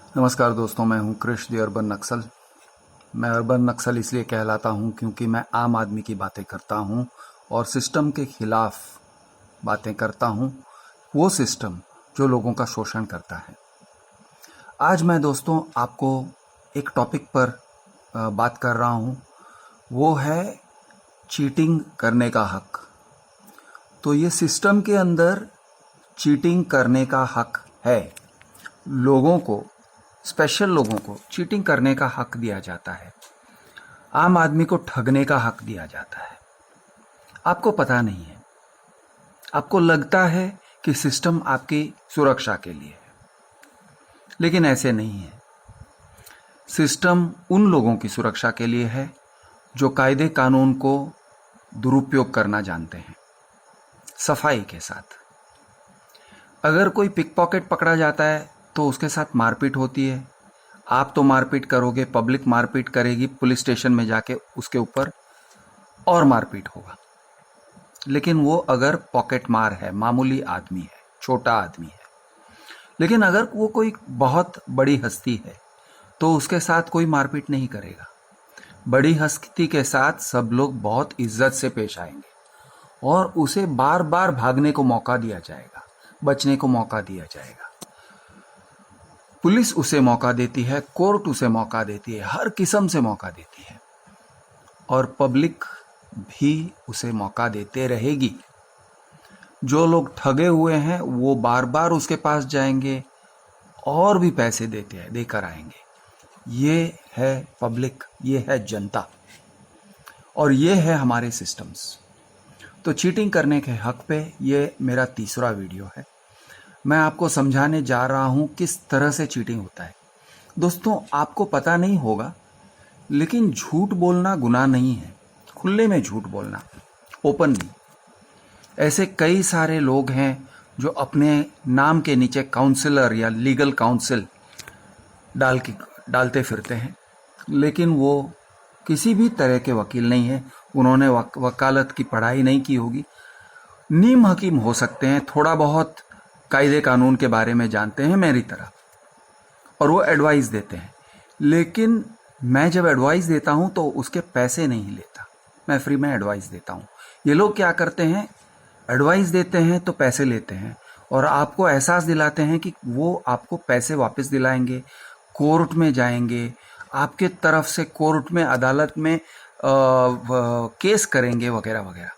नमस्कार दोस्तों, मैं हूं कृष दी अर्बन नक्सल। मैं अर्बन नक्सल इसलिए कहलाता हूं क्योंकि मैं आम आदमी की बातें करता हूं और सिस्टम के खिलाफ बातें करता हूं, वो सिस्टम जो लोगों का शोषण करता है। आज मैं दोस्तों आपको एक टॉपिक पर बात कर रहा हूं, वो है चीटिंग करने का हक। तो ये सिस्टम के अंदर चीटिंग करने का हक है। लोगों को, स्पेशल लोगों को चीटिंग करने का हक दिया जाता है। आम आदमी को ठगने का हक दिया जाता है। आपको पता नहीं है, आपको लगता है कि सिस्टम आपकी सुरक्षा के लिए है, लेकिन ऐसे नहीं है। सिस्टम उन लोगों की सुरक्षा के लिए है जो कायदे कानून को दुरुपयोग करना जानते हैं, सफाई के साथ। अगर कोई पिक पॉकेट पकड़ा जाता है तो उसके साथ मारपीट होती है। आप तो मारपीट करोगे, पब्लिक मारपीट करेगी, पुलिस स्टेशन में जाके उसके ऊपर और मारपीट होगा। लेकिन वो अगर पॉकेट मार है, मामूली आदमी है, छोटा आदमी है। लेकिन अगर वो कोई बहुत बड़ी हस्ती है तो उसके साथ कोई मारपीट नहीं करेगा। बड़ी हस्ती के साथ सब लोग बहुत इज्जत से पेश आएंगे और उसे बार बार भागने को मौका दिया जाएगा, बचने को मौका दिया जाएगा। पुलिस उसे मौका देती है, कोर्ट उसे मौका देती है, हर किस्म से मौका देती है और पब्लिक भी उसे मौका देते रहेगी। जो लोग ठगे हुए हैं वो बार बार उसके पास जाएंगे और भी पैसे देकर आएंगे। ये है पब्लिक, ये है जनता और ये है हमारे सिस्टम्स। तो चीटिंग करने के हक पे ये मेरा तीसरा वीडियो है। मैं आपको समझाने जा रहा हूं किस तरह से चीटिंग होता है। दोस्तों, आपको पता नहीं होगा, लेकिन झूठ बोलना गुनाह नहीं है। खुले में झूठ बोलना, ओपनली। ऐसे कई सारे लोग हैं जो अपने नाम के नीचे काउंसलर या लीगल काउंसिल डालते फिरते हैं, लेकिन वो किसी भी तरह के वकील नहीं है। उन्होंने वकालत की पढ़ाई नहीं की होगी। नीम हकीम हो सकते हैं, थोड़ा बहुत कायदे कानून के बारे में जानते हैं मेरी तरह, और वो एडवाइस देते हैं। लेकिन मैं जब एडवाइस देता हूं तो उसके पैसे नहीं लेता, मैं फ्री में एडवाइस देता हूं। ये लोग क्या करते हैं, एडवाइस देते हैं तो पैसे लेते हैं और आपको एहसास दिलाते हैं कि वो आपको पैसे वापस दिलाएंगे, कोर्ट में जाएंगे, आपके तरफ से कोर्ट में, अदालत में केस करेंगे वगैरह वगैरह।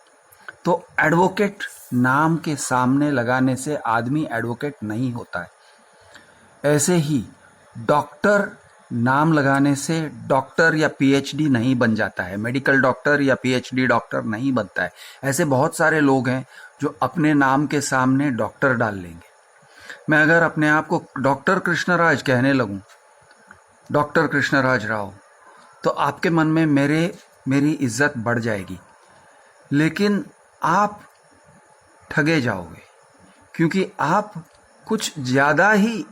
तो एडवोकेट नाम के सामने लगाने से आदमी एडवोकेट नहीं होता है। ऐसे ही डॉक्टर नाम लगाने से डॉक्टर या पीएचडी नहीं बन जाता है, मेडिकल डॉक्टर या पीएचडी डॉक्टर नहीं बनता है। ऐसे बहुत सारे लोग हैं जो अपने नाम के सामने डॉक्टर डाल लेंगे। मैं अगर अपने आप को डॉक्टर कृष्णराज कहने लगूं, डॉक्टर कृष्णराज राव, तो आपके मन में मेरी इज्जत बढ़ जाएगी, लेकिन आप ठगे जाओगे, क्योंकि आप कुछ ज़्यादा ही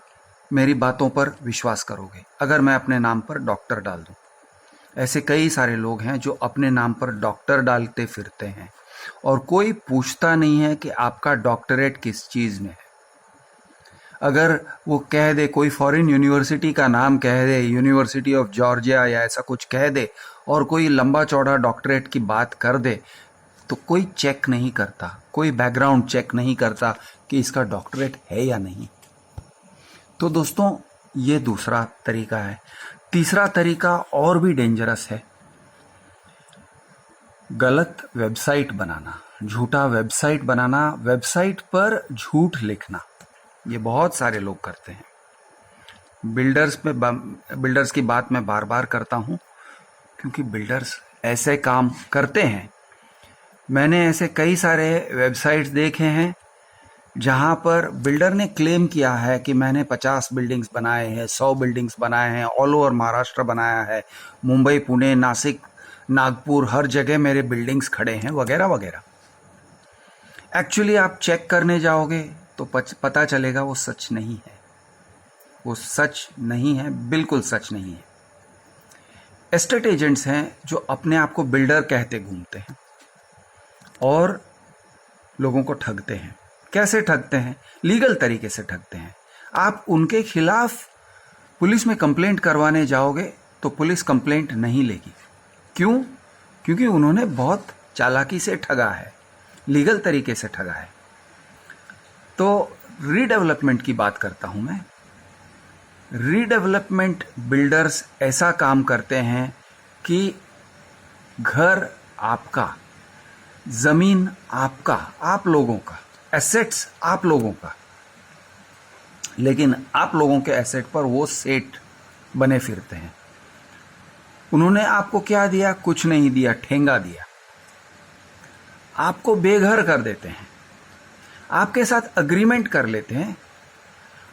मेरी बातों पर विश्वास करोगे अगर मैं अपने नाम पर डॉक्टर डाल दूं। ऐसे कई सारे लोग हैं जो अपने नाम पर डॉक्टर डालते फिरते हैं और कोई पूछता नहीं है कि आपका डॉक्टरेट किस चीज़ में है। अगर वो कह दे, कोई फॉरेन यूनिवर्सिटी का नाम कह दे, यूनिवर्सिटी ऑफ जॉर्जिया या ऐसा कुछ कह दे, और कोई लंबा चौड़ा डॉक्टरेट की बात कर दे, तो कोई चेक नहीं करता, कोई बैकग्राउंड चेक नहीं करता कि इसका डॉक्टरेट है या नहीं। तो दोस्तों, ये दूसरा तरीका है। तीसरा तरीका और भी डेंजरस है, गलत वेबसाइट बनाना, झूठा वेबसाइट बनाना, वेबसाइट पर झूठ लिखना। ये बहुत सारे लोग करते हैं। बिल्डर्स की बात मैं बार बार करता हूं क्योंकि बिल्डर्स ऐसे काम करते हैं। मैंने ऐसे कई सारे वेबसाइट्स देखे हैं जहां पर बिल्डर ने क्लेम किया है कि मैंने 50 बिल्डिंग्स बनाए हैं, 100 बिल्डिंग्स बनाए हैं, ऑल ओवर महाराष्ट्र बनाया है, मुंबई, पुणे, नासिक, नागपुर, हर जगह मेरे बिल्डिंग्स खड़े हैं वगैरह वगैरह। एक्चुअली आप चेक करने जाओगे तो पता चलेगा वो सच नहीं है। वो सच नहीं है, बिल्कुल सच नहीं है। एस्टेट एजेंट्स हैं जो अपने आप को बिल्डर कहते घूमते हैं और लोगों को ठगते हैं। कैसे ठगते हैं? लीगल तरीके से ठगते हैं। आप उनके खिलाफ पुलिस में कंप्लेंट करवाने जाओगे तो पुलिस कंप्लेंट नहीं लेगी। क्यों? क्योंकि उन्होंने बहुत चालाकी से ठगा है, लीगल तरीके से ठगा है। तो रीडेवलपमेंट की बात करता हूं मैं। रीडेवलपमेंट बिल्डर्स ऐसा काम करते हैं कि घर आपका, जमीन आपका, आप लोगों का, एसेट्स आप लोगों का, लेकिन आप लोगों के एसेट पर वो सेठ बने फिरते हैं। उन्होंने आपको क्या दिया? कुछ नहीं दिया, ठेंगा दिया। आपको बेघर कर देते हैं, आपके साथ अग्रीमेंट कर लेते हैं,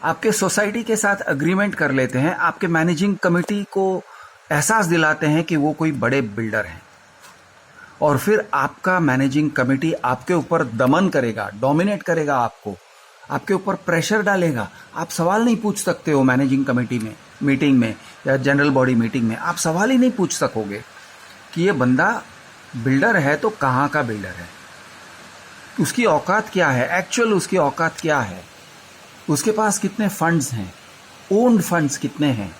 आपके सोसाइटी के साथ अग्रीमेंट कर लेते हैं, आपके मैनेजिंग कमेटी को एहसास दिलाते हैं कि वो कोई बड़े बिल्डर हैं, और फिर आपका मैनेजिंग कमेटी आपके ऊपर दमन करेगा, डोमिनेट करेगा आपको, आपके ऊपर प्रेशर डालेगा। आप सवाल नहीं पूछ सकते हो मैनेजिंग कमेटी में मीटिंग में या जनरल बॉडी मीटिंग में, आप सवाल ही नहीं पूछ सकोगे कि ये बंदा बिल्डर है तो कहाँ का बिल्डर है, उसकी औकात क्या है, एक्चुअल उसकी औकात क्या है, उसके पास कितने फंड्स हैं, ओन्ड फंड्स कितने हैं,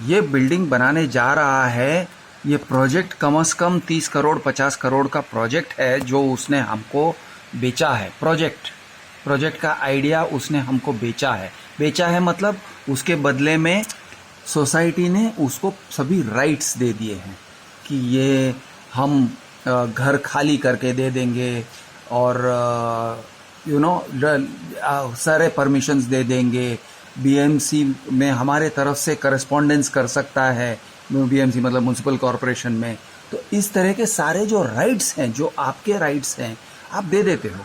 ये बिल्डिंग बनाने जा रहा है, ये प्रोजेक्ट कम से कम 30 करोड़ 50 करोड़ का प्रोजेक्ट है जो उसने हमको बेचा है। प्रोजेक्ट का आइडिया उसने हमको बेचा है मतलब उसके बदले में सोसाइटी ने उसको सभी राइट्स दे दिए हैं कि ये हम घर खाली करके दे देंगे और सारे परमिशंस दे देंगे, बीएमसी में हमारे तरफ से करस्पॉन्डेंस कर सकता है, बीएमसी मतलब म्युनिसिपल कॉरपोरेशन में। तो इस तरह के सारे जो राइट्स हैं, जो आपके राइट्स हैं, आप दे देते हो।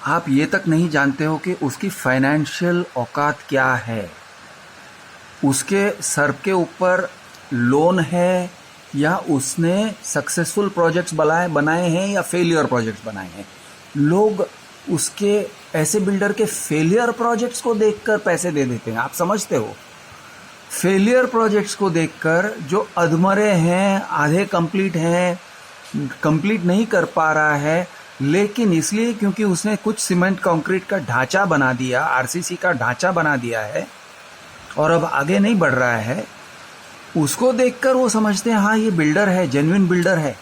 आप ये तक नहीं जानते हो कि उसकी फाइनेंशियल औकात क्या है, उसके सर के ऊपर लोन है या उसने सक्सेसफुल प्रोजेक्ट्स बनाए हैं या फेलियर प्रोजेक्ट्स बनाए हैं। लोग उसके ऐसे बिल्डर के फेलियर प्रोजेक्ट्स को देखकर पैसे दे देते हैं, आप समझते हो। फेलियर प्रोजेक्ट्स को देखकर जो अधमरे हैं, आधे कंप्लीट हैं, कंप्लीट नहीं कर पा रहा है, लेकिन इसलिए क्योंकि उसने कुछ सीमेंट कंक्रीट का ढांचा बना दिया, आरसीसी का ढांचा बना दिया है और अब आगे नहीं बढ़ रहा है, उसको देखकर वो समझते हैं हाँ ये बिल्डर है, जेन्युइन बिल्डर है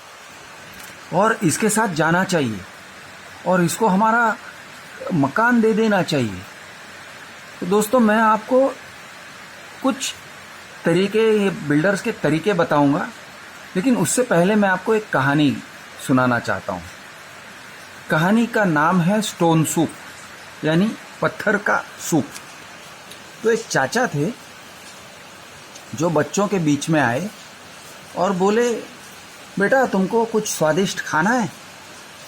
और इसके साथ जाना चाहिए और इसको हमारा मकान दे देना चाहिए। तो दोस्तों, मैं आपको कुछ तरीके, ये बिल्डर्स के तरीके बताऊंगा, लेकिन उससे पहले मैं आपको एक कहानी सुनाना चाहता हूँ। कहानी का नाम है स्टोन सूप, यानी पत्थर का सूप। तो एक चाचा थे जो बच्चों के बीच में आए और बोले, बेटा तुमको कुछ स्वादिष्ट खाना है?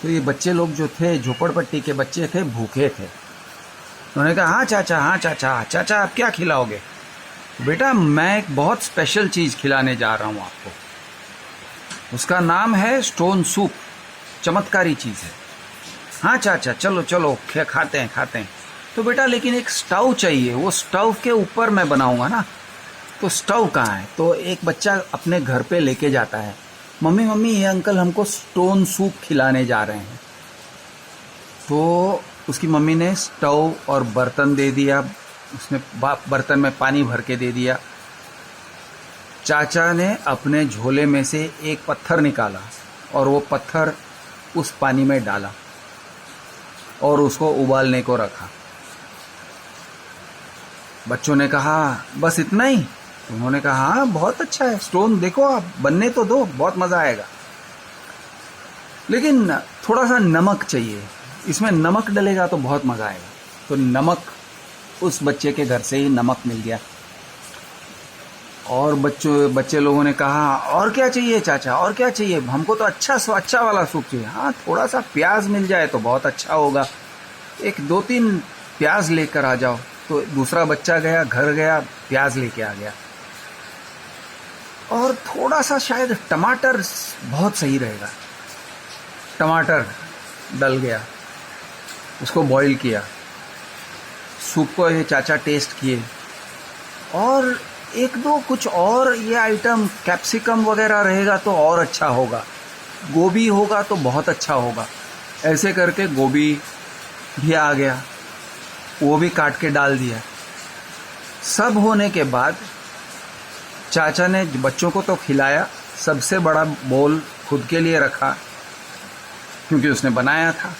तो ये बच्चे लोग जो थे, झोपड़पट्टी के बच्चे थे, भूखे थे। उन्होंने कहा हाँ चाचा आप क्या खिलाओगे? बेटा मैं एक बहुत स्पेशल चीज़ खिलाने जा रहा हूँ आपको, उसका नाम है स्टोन सूप, चमत्कारी चीज़ है। हाँ चाचा चलो खाते हैं। तो बेटा लेकिन एक स्टोव चाहिए, वो स्टोव के ऊपर मैं बनाऊंगा ना। तो स्टोव कहाँ है? तो एक बच्चा अपने घर पे लेके जाता है, मम्मी ये अंकल हमको स्टोन सूप खिलाने जा रहे हैं। तो उसकी मम्मी ने स्टोव और बर्तन दे दिया, उसने बर्तन में पानी भर के दे दिया। चाचा ने अपने झोले में से एक पत्थर निकाला और वो पत्थर उस पानी में डाला और उसको उबालने को रखा। बच्चों ने कहा बस इतना ही? उन्होंने कहा हाँ बहुत अच्छा है, स्टोन देखो आप, बनने तो दो, बहुत मज़ा आएगा, लेकिन थोड़ा सा नमक चाहिए, इसमें नमक डलेगा तो बहुत मज़ा आएगा। तो नमक, उस बच्चे के घर से ही नमक मिल गया। और बच्चे लोगों ने कहा और क्या चाहिए चाचा, और क्या चाहिए? हमको तो अच्छा वाला सूप चाहिए। हाँ थोड़ा सा प्याज मिल जाए तो बहुत अच्छा होगा, एक 2-3 प्याज लेकर आ जाओ। तो दूसरा बच्चा गया, घर गया, प्याज लेके आ गया और थोड़ा सा शायद टमाटर बहुत सही रहेगा। टमाटर डल गया, उसको बॉईल किया, सूप को ये चाचा टेस्ट किए और 1-2 कुछ और ये आइटम, कैप्सिकम वगैरह रहेगा तो और अच्छा होगा, गोभी होगा तो बहुत अच्छा होगा। ऐसे करके गोभी भी आ गया, वो भी काट के डाल दिया। सब होने के बाद चाचा ने बच्चों को तो खिलाया, सबसे बड़ा बोल खुद के लिए रखा क्योंकि उसने बनाया था।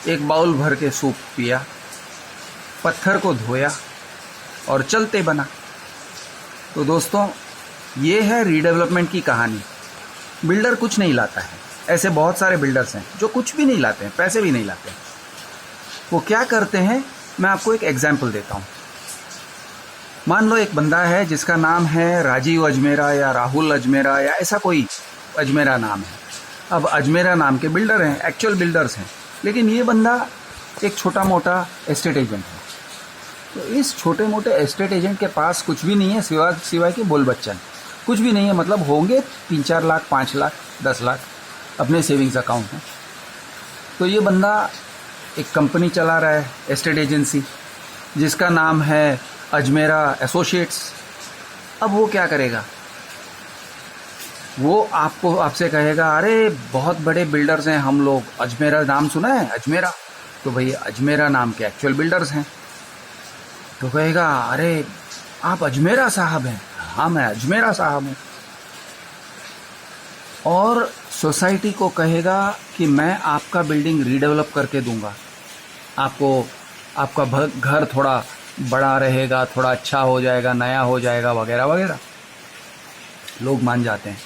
एक बाउल भर के सूप पिया, पत्थर को धोया और चलते बना। तो दोस्तों, ये है रीडेवलपमेंट की कहानी। बिल्डर कुछ नहीं लाता है, ऐसे बहुत सारे बिल्डर्स हैं जो कुछ भी नहीं लाते हैं, पैसे भी नहीं लाते हैं। वो क्या करते हैं, मैं आपको एक एग्जाम्पल देता हूँ। मान लो एक बंदा है जिसका नाम है राजीव अजमेरा या राहुल अजमेरा या ऐसा कोई अजमेरा नाम है। अब अजमेरा नाम के बिल्डर हैं, एक्चुअल बिल्डर्स हैं, लेकिन ये बंदा एक छोटा मोटा एस्टेट एजेंट है। तो इस छोटे मोटे एस्टेट एजेंट के पास कुछ भी नहीं है सिवाय के बोल बच्चन। कुछ भी नहीं है, मतलब होंगे 3-4 लाख, 5 लाख, 10 लाख अपने सेविंग्स अकाउंट में। तो ये बंदा एक कंपनी चला रहा है, एस्टेट एजेंसी, जिसका नाम है अजमेरा एसोसिएट्स। अब वो क्या करेगा, वो आपसे कहेगा, अरे बहुत बड़े बिल्डर्स हैं हम लोग, अजमेरा नाम सुना है, अजमेरा। तो भाई अजमेरा नाम के एक्चुअल बिल्डर्स हैं। तो कहेगा, अरे आप अजमेरा साहब हैं? हाँ, मैं अजमेरा साहब हूँ। और सोसाइटी को कहेगा कि मैं आपका बिल्डिंग रीडेवलप करके दूंगा, आपको आपका घर थोड़ा बड़ा रहेगा, थोड़ा अच्छा हो जाएगा, नया हो जाएगा, वगैरह वगैरह। लोग मान जाते हैं।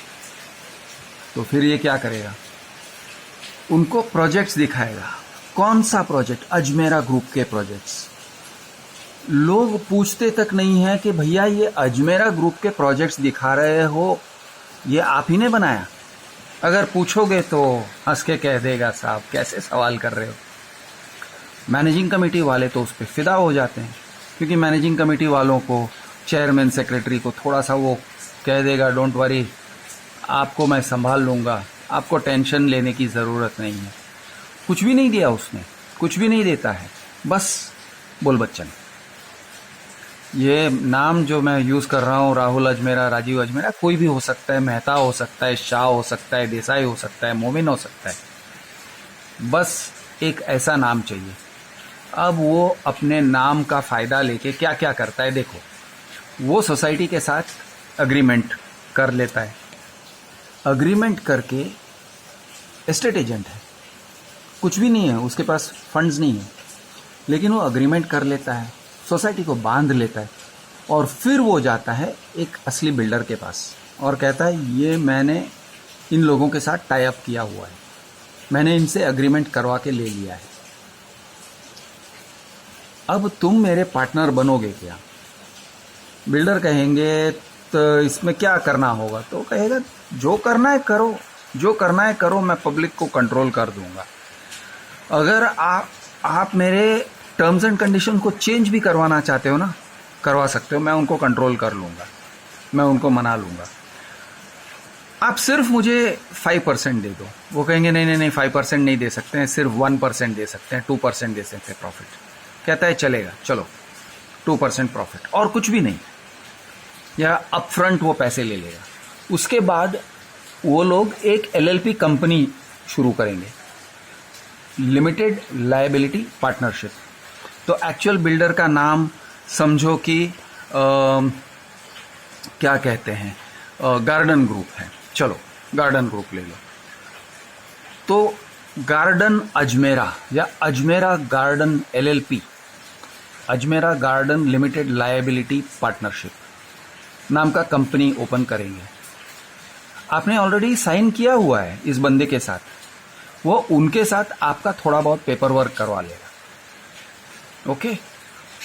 तो फिर ये क्या करेगा, उनको प्रोजेक्ट्स दिखाएगा। कौन सा प्रोजेक्ट? अजमेरा ग्रुप के प्रोजेक्ट्स। लोग पूछते तक नहीं है कि भैया ये अजमेरा ग्रुप के प्रोजेक्ट्स दिखा रहे हो, ये आप ही ने बनाया? अगर पूछोगे तो हंस के कह देगा, साहब कैसे सवाल कर रहे हो। मैनेजिंग कमेटी वाले तो उस पर फिदा हो जाते हैं, क्योंकि मैनेजिंग कमेटी वालों को, चेयरमैन सेक्रेटरी को थोड़ा सा वो कह देगा, डोंट वरी, आपको मैं संभाल लूँगा, आपको टेंशन लेने की ज़रूरत नहीं है। कुछ भी नहीं दिया उसने, कुछ भी नहीं देता है, बस बोल बच्चन। ये नाम जो मैं यूज़ कर रहा हूँ, राहुल अजमेरा, राजीव अजमेरा, कोई भी हो सकता है, मेहता हो सकता है, शाह हो सकता है, देसाई हो सकता है, मोमिन हो सकता है, बस एक ऐसा नाम चाहिए। अब वो अपने नाम का फ़ायदा लेके क्या क्या करता है देखो। वो सोसाइटी के साथ अग्रीमेंट कर लेता है, अग्रीमेंट करके, एस्टेट एजेंट है, कुछ भी नहीं है उसके पास, फंड्स नहीं है, लेकिन वो अग्रीमेंट कर लेता है, सोसाइटी को बांध लेता है, और फिर वो जाता है एक असली बिल्डर के पास और कहता है, ये मैंने इन लोगों के साथ टाई अप किया हुआ है, मैंने इनसे अग्रीमेंट करवा के ले लिया है, अब तुम मेरे पार्टनर बनोगे क्या? बिल्डर कहेंगे, तो इसमें क्या करना होगा? तो कहेगा, जो करना है करो, जो करना है करो, मैं पब्लिक को कंट्रोल कर दूंगा। अगर आप मेरे टर्म्स एंड कंडीशन को चेंज भी करवाना चाहते हो ना, करवा सकते हो, मैं उनको कंट्रोल कर लूँगा, मैं उनको मना लूँगा, आप सिर्फ मुझे 5% दे दो। वो कहेंगे, नहीं 5% नहीं दे सकते हैं, सिर्फ 1% दे सकते हैं, 2% दे सकते हैं प्रॉफिट। कहता है, चलेगा, चलो 2% प्रॉफिट, और कुछ भी नहीं, या अपफ्रंट वो पैसे ले लेगा। उसके बाद वो लोग एक LLP कंपनी शुरू करेंगे, लिमिटेड लायबिलिटी पार्टनरशिप। तो एक्चुअल बिल्डर का नाम समझो कि क्या कहते हैं, गार्डन ग्रुप है, चलो गार्डन ग्रुप ले लो। तो गार्डन अजमेरा या Ajmera garden LLP, Ajmera garden limited liability partnership नाम का कंपनी ओपन करेंगे। आपने ऑलरेडी साइन किया हुआ है इस बंदे के साथ, वो उनके साथ आपका थोड़ा बहुत पेपर वर्क करवा लेगा, ओके।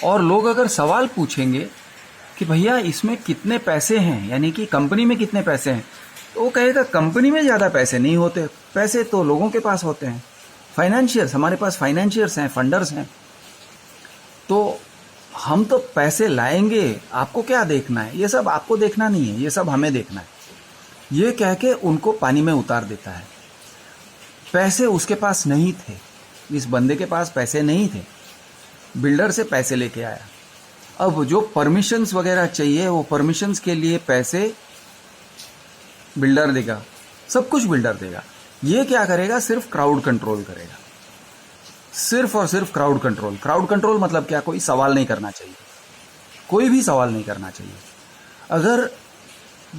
और लोग अगर सवाल पूछेंगे कि भैया इसमें कितने पैसे हैं, यानी कि कंपनी में कितने पैसे हैं, तो वो कहेगा, कंपनी में ज़्यादा पैसे नहीं होते, पैसे तो लोगों के पास होते हैं, फाइनेंशियर्स, हमारे पास फाइनेंशियर्स हैं, फंडर्स हैं, तो हम तो पैसे लाएंगे, आपको क्या देखना है, ये सब आपको देखना नहीं है, ये सब हमें देखना है। ये कह के उनको पानी में उतार देता है। पैसे उसके पास नहीं थे, इस बंदे के पास पैसे नहीं थे, बिल्डर से पैसे लेके आया। अब जो परमिशंस वगैरह चाहिए, वो परमिशंस के लिए पैसे बिल्डर देगा, सब कुछ बिल्डर देगा। ये क्या करेगा, सिर्फ क्राउड कंट्रोल करेगा, सिर्फ और सिर्फ क्राउड कंट्रोल। क्राउड कंट्रोल मतलब क्या, कोई सवाल नहीं करना चाहिए, कोई भी सवाल नहीं करना चाहिए। अगर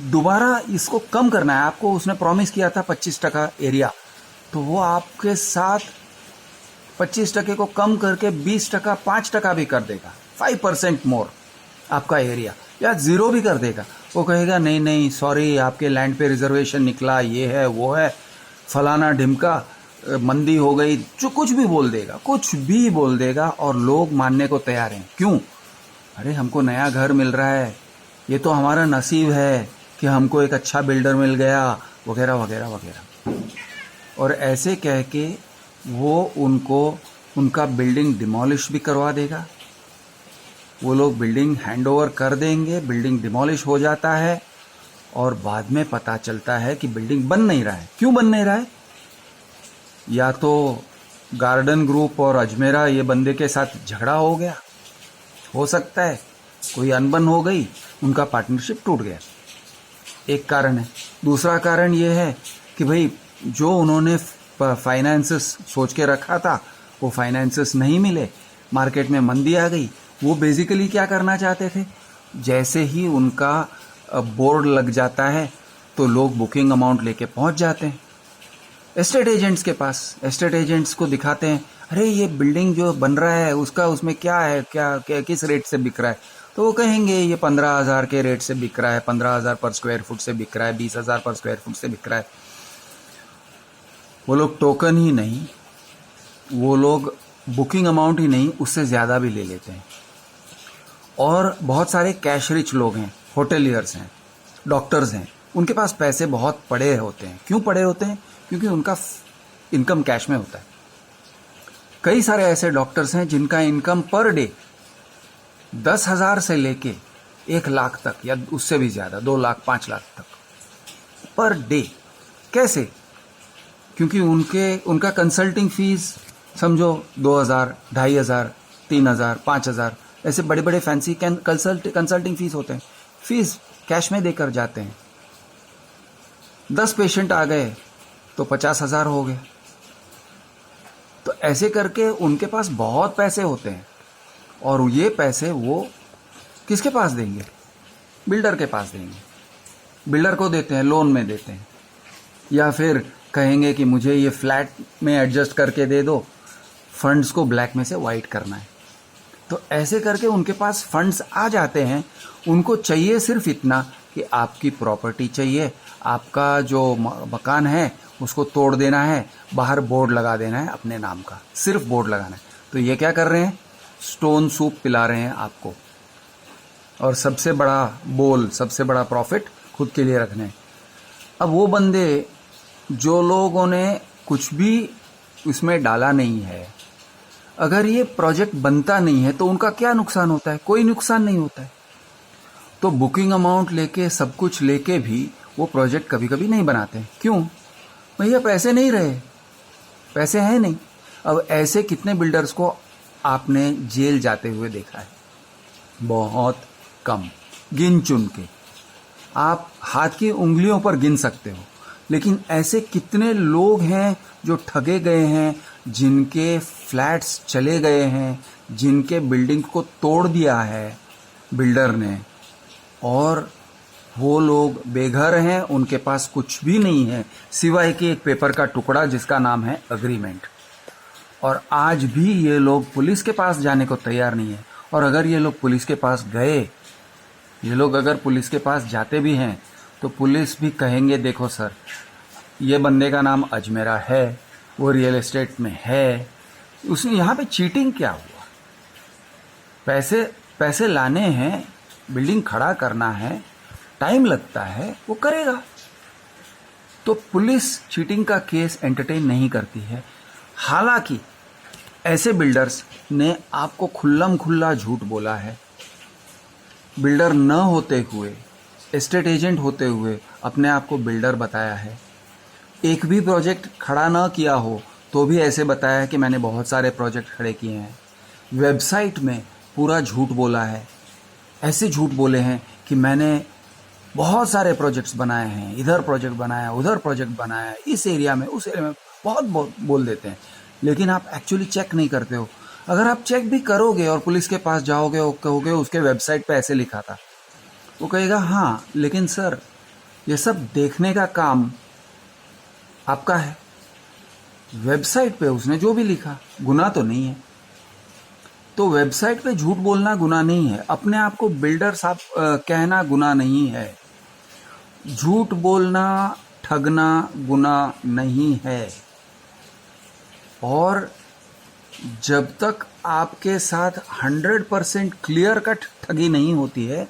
दोबारा इसको कम करना है आपको, उसने प्रॉमिस किया था 25% एरिया, तो वो आपके साथ 25% को कम करके 20%, 5% भी कर देगा, 5% मोर आपका एरिया, या 0 भी कर देगा। वो कहेगा नहीं नहीं सॉरी, आपके लैंड पे रिजर्वेशन निकला, ये है वो है, फलाना ढिमका, मंदी हो गई, जो कुछ भी बोल देगा, कुछ भी बोल देगा, और लोग मानने को तैयार हैं। क्यों? अरे हमको नया घर मिल रहा है, ये तो हमारा नसीब है कि हमको एक अच्छा बिल्डर मिल गया, वगैरह वगैरह वगैरह। और ऐसे कह के वो उनको उनका बिल्डिंग डिमोलिश भी करवा देगा। वो लोग बिल्डिंग हैंडओवर कर देंगे, बिल्डिंग डिमोलिश हो जाता है, और बाद में पता चलता है कि बिल्डिंग बन नहीं रहा है। क्यों बन नहीं रहा है? या तो गार्डन ग्रुप और अजमेरा ये बंदे के साथ झगड़ा हो गया, हो सकता है कोई अनबन हो गई, उनका पार्टनरशिप टूट गया, एक कारण है। दूसरा कारण ये है कि भाई जो उन्होंने फाइनेंसेस सोच के रखा था वो फाइनेंसेस नहीं मिले, मार्केट में मंदी आ गई। वो बेसिकली क्या करना चाहते थे, जैसे ही उनका बोर्ड लग जाता है तो लोग बुकिंग अमाउंट लेके पहुंच जाते हैं एस्टेट एजेंट्स के पास। एस्टेट एजेंट्स को दिखाते हैं, अरे ये बिल्डिंग जो बन रहा है उसका उसमें क्या है, क्या किस रेट से बिक रहा है, तो वो कहेंगे ये 15,000 के रेट से बिक रहा है, 15,000 पर स्क्वायर फुट से बिक रहा है, 20,000 पर स्क्वायर फुट से बिक रहा है। वो लोग टोकन ही नहीं, वो लोग बुकिंग अमाउंट ही नहीं, उससे ज़्यादा भी ले लेते हैं। और बहुत सारे कैश रिच लोग हैं, होटेलियर्स हैं, डॉक्टर्स हैं, उनके पास पैसे बहुत पड़े होते हैं। क्यों पड़े होते हैं? क्योंकि उनका इनकम कैश में होता है। कई सारे ऐसे डॉक्टर्स हैं जिनका इनकम पर डे 10,000 से लेके 1 लाख तक, या उससे भी ज़्यादा, 2 लाख 5 लाख तक पर डे। कैसे? क्योंकि उनका कंसल्टिंग फीस समझो 2,000, 2,500, 3,000, 5,000, ऐसे बड़े बड़े फैंसी कंसल्टिंग फीस होते हैं। फीस कैश में देकर जाते हैं। 10 पेशेंट आ गए तो 50,000 हो गए। तो ऐसे करके उनके पास बहुत पैसे होते हैं, और ये पैसे वो किसके पास देंगे? बिल्डर के पास देंगे। बिल्डर को देते हैं, लोन में देते हैं, या फिर कहेंगे कि मुझे ये फ्लैट में एडजस्ट करके दे दो, फंड्स को ब्लैक में से वाइट करना है। तो ऐसे करके उनके पास फंड्स आ जाते हैं। उनको चाहिए सिर्फ इतना कि आपकी प्रॉपर्टी चाहिए, आपका जो मकान है उसको तोड़ देना है, बाहर बोर्ड लगा देना है अपने नाम का, सिर्फ बोर्ड लगाना है। तो ये क्या कर रहे हैं? स्टोन सूप पिला रहे हैं आपको, और सबसे बड़ा प्रॉफिट खुद के लिए रखने। अब वो बंदे जो लोगों ने कुछ भी इसमें डाला नहीं है, अगर ये प्रोजेक्ट बनता नहीं है तो उनका क्या नुकसान होता है? कोई नुकसान नहीं होता है। तो बुकिंग अमाउंट लेके, सब कुछ लेके भी वो प्रोजेक्ट कभी कभी नहीं बनाते। क्यों? भैया पैसे नहीं रहे, पैसे हैं नहीं। अब ऐसे कितने बिल्डर्स को आपने जेल जाते हुए देखा है? बहुत कम, गिन चुन के, आप हाथ की उंगलियों पर गिन सकते हो। लेकिन ऐसे कितने लोग हैं जो ठगे गए हैं, जिनके फ्लैट्स चले गए हैं, जिनके बिल्डिंग को तोड़ दिया है बिल्डर ने, और वो लोग बेघर हैं, उनके पास कुछ भी नहीं है सिवाय कि एक पेपर का टुकड़ा जिसका नाम है अग्रीमेंट। और आज भी ये लोग पुलिस के पास जाने को तैयार नहीं है। और अगर ये लोग पुलिस के पास गए, ये लोग अगर पुलिस के पास जाते भी हैं तो पुलिस भी कहेंगे, देखो सर, ये बंदे का नाम अजमेरा है, वो रियल एस्टेट में है, उसने यहाँ पे चीटिंग क्या हुआ? पैसे लाने हैं, बिल्डिंग खड़ा करना है, टाइम लगता है, वो करेगा। तो पुलिस चीटिंग का केस एंटरटेन नहीं करती है। हालांकि ऐसे बिल्डर्स ने आपको खुल्लम खुल्ला झूठ बोला है। बिल्डर न होते हुए, एस्टेट एजेंट होते हुए अपने आप को बिल्डर बताया है। एक भी प्रोजेक्ट खड़ा न किया हो तो भी ऐसे बताया है कि मैंने बहुत सारे प्रोजेक्ट खड़े किए हैं। वेबसाइट में पूरा झूठ बोला है। ऐसे झूठ बोले हैं कि मैंने बहुत सारे प्रोजेक्ट्स बनाए हैं, इधर प्रोजेक्ट बनाया, उधर प्रोजेक्ट बनाया, इस एरिया में, उस एरिया में, बहुत बोल देते हैं। लेकिन आप एक्चुअली चेक नहीं करते हो। अगर आप चेक भी करोगे और पुलिस के पास जाओगे और कहोगे उसके वेबसाइट पे ऐसे लिखा था, वो कहेगा हाँ लेकिन सर ये सब देखने का काम आपका है, वेबसाइट पे उसने जो भी लिखा गुनाह तो नहीं है। तो वेबसाइट पे झूठ बोलना गुनाह नहीं है, अपने आप को बिल्डर साहब कहना गुनाह नहीं है, झूठ बोलना ठगना गुनाह नहीं है। और जब तक आपके साथ 100% क्लियर कट ठगी नहीं होती है,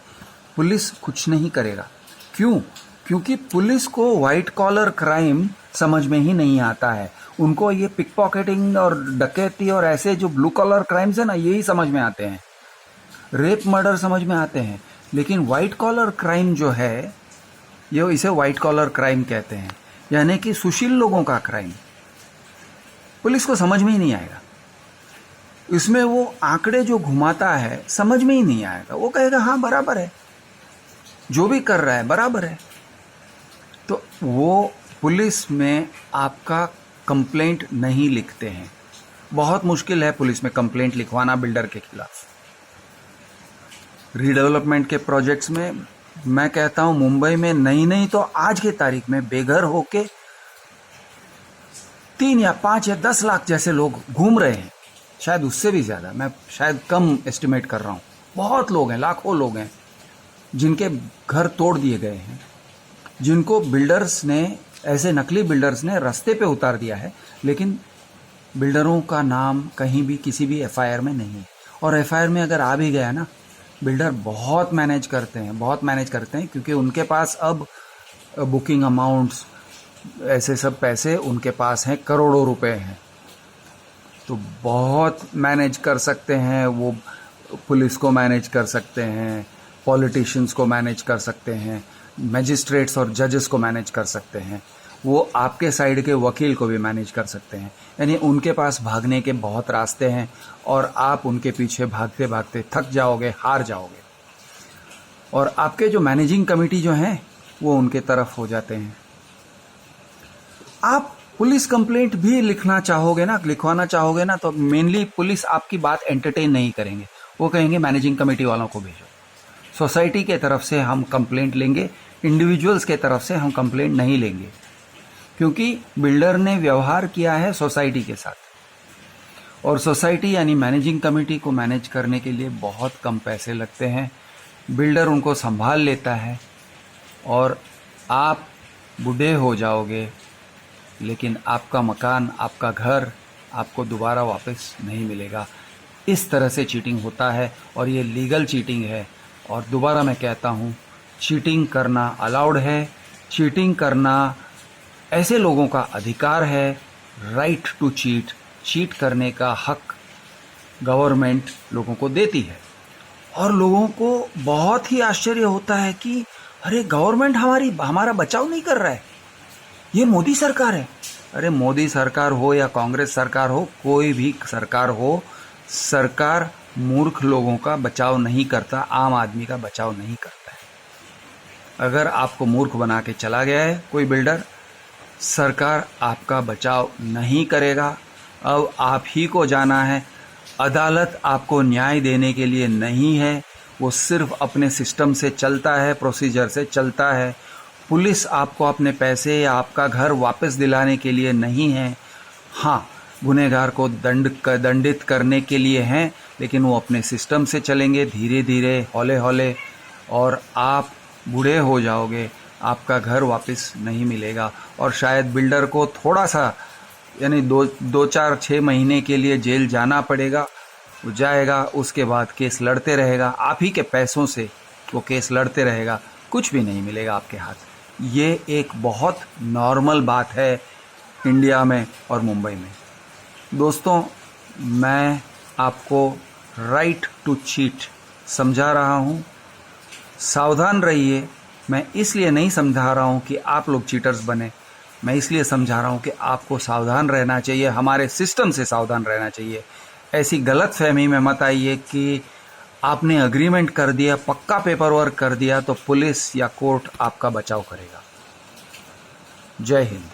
पुलिस कुछ नहीं करेगा। क्यों? क्योंकि पुलिस को वाइट कॉलर क्राइम समझ में ही नहीं आता है। उनको ये पिक पॉकेटिंग और डकैती और ऐसे जो ब्लू कॉलर क्राइम्स है ना, यही समझ में आते हैं, रेप मर्डर समझ में आते हैं। लेकिन वाइट कॉलर क्राइम जो है, ये इसे वाइट कॉलर क्राइम कहते हैं, यानी कि सुशील लोगों का क्राइम, पुलिस को समझ में ही नहीं आएगा। इसमें वो आंकड़े जो घुमाता है समझ में ही नहीं आएगा। वो कहेगा हाँ बराबर है, जो भी कर रहा है बराबर है। तो वो पुलिस में आपका कंप्लेंट नहीं लिखते हैं। बहुत मुश्किल है पुलिस में कंप्लेंट लिखवाना बिल्डर के खिलाफ। रीडेवलपमेंट के प्रोजेक्ट्स में मैं कहता हूं, मुंबई में नहीं तो आज की तारीख में बेघर होके 3 या 5 या 10 लाख जैसे लोग घूम रहे हैं, शायद उससे भी ज़्यादा, मैं शायद कम एस्टिमेट कर रहा हूँ। बहुत लोग हैं, लाखों लोग हैं जिनके घर तोड़ दिए गए हैं, जिनको बिल्डर्स ने, ऐसे नकली बिल्डर्स ने रास्ते पे उतार दिया है। लेकिन बिल्डरों का नाम कहीं भी किसी भी एफआईआर में नहीं है। और एफआईआर में अगर आ भी गया ना, बिल्डर बहुत मैनेज करते हैं, क्योंकि उनके पास अब बुकिंग अमाउंट्स, ऐसे सब पैसे उनके पास हैं, करोड़ों रुपए हैं, तो बहुत मैनेज कर सकते हैं। वो पुलिस को मैनेज कर सकते हैं, पॉलिटिशियंस को मैनेज कर सकते हैं, मैजिस्ट्रेट्स और जजेस को मैनेज कर सकते हैं, वो आपके साइड के वकील को भी मैनेज कर सकते हैं। यानी उनके पास भागने के बहुत रास्ते हैं और आप उनके पीछे भागते भागते थक जाओगे, हार जाओगे, और आपके जो मैनेजिंग कमेटी जो हैं वो उनके तरफ हो जाते हैं। आप पुलिस कंप्लेंट भी लिखवाना चाहोगे ना, तो मेनली पुलिस आपकी बात एंटरटेन नहीं करेंगे। वो कहेंगे मैनेजिंग कमेटी वालों को भेजो, सोसाइटी के तरफ से हम कंप्लेंट लेंगे, इंडिविजुअल्स के तरफ से हम कंप्लेंट नहीं लेंगे, क्योंकि बिल्डर ने व्यवहार किया है सोसाइटी के साथ, और सोसाइटी यानी मैनेजिंग कमेटी को मैनेज करने के लिए बहुत कम पैसे लगते हैं। बिल्डर उनको संभाल लेता है और आप बूढ़े हो जाओगे, लेकिन आपका मकान, आपका घर आपको दोबारा वापस नहीं मिलेगा। इस तरह से चीटिंग होता है और ये लीगल चीटिंग है। और दोबारा मैं कहता हूँ, चीटिंग करना अलाउड है, चीटिंग करना ऐसे लोगों का अधिकार है, राइट टू चीट करने का हक गवर्नमेंट लोगों को देती है। और लोगों को बहुत ही आश्चर्य होता है कि अरे गवर्नमेंट हमारा बचाव नहीं कर रहा है, ये मोदी सरकार है। अरे मोदी सरकार हो या कांग्रेस सरकार हो, कोई भी सरकार हो, सरकार मूर्ख लोगों का बचाव नहीं करता, आम आदमी का बचाव नहीं करता है। अगर आपको मूर्ख बना के चला गया है कोई बिल्डर, सरकार आपका बचाव नहीं करेगा। अब आप ही को जाना है। अदालत आपको न्याय देने के लिए नहीं है, वो सिर्फ अपने सिस्टम से चलता है, प्रोसीजर से चलता है। पुलिस आपको अपने पैसे या आपका घर वापस दिलाने के लिए नहीं है। हाँ, गुनहगार को दंडित करने के लिए हैं, लेकिन वो अपने सिस्टम से चलेंगे, धीरे धीरे, हौले हौले, और आप बूढ़े हो जाओगे, आपका घर वापस नहीं मिलेगा। और शायद बिल्डर को थोड़ा सा, यानी 2-4-6 महीने के लिए जेल जाना पड़ेगा, वो जाएगा, उसके बाद केस लड़ते रहेगा, आप ही के पैसों से वो केस लड़ते रहेगा, कुछ भी नहीं मिलेगा आपके हाथ। ये एक बहुत नॉर्मल बात है इंडिया में और मुंबई में। दोस्तों, मैं आपको राइट टू चीट समझा रहा हूँ, सावधान रहिए। मैं इसलिए नहीं समझा रहा हूँ कि आप लोग चीटर्स बने, मैं इसलिए समझा रहा हूँ कि आपको सावधान रहना चाहिए, हमारे सिस्टम से सावधान रहना चाहिए। ऐसी गलत फहमी में मत आइए कि आपने अग्रीमेंट कर दिया, पक्का पेपर वर्क कर दिया तो पुलिस या कोर्ट आपका बचाव करेगा। जय हिंद।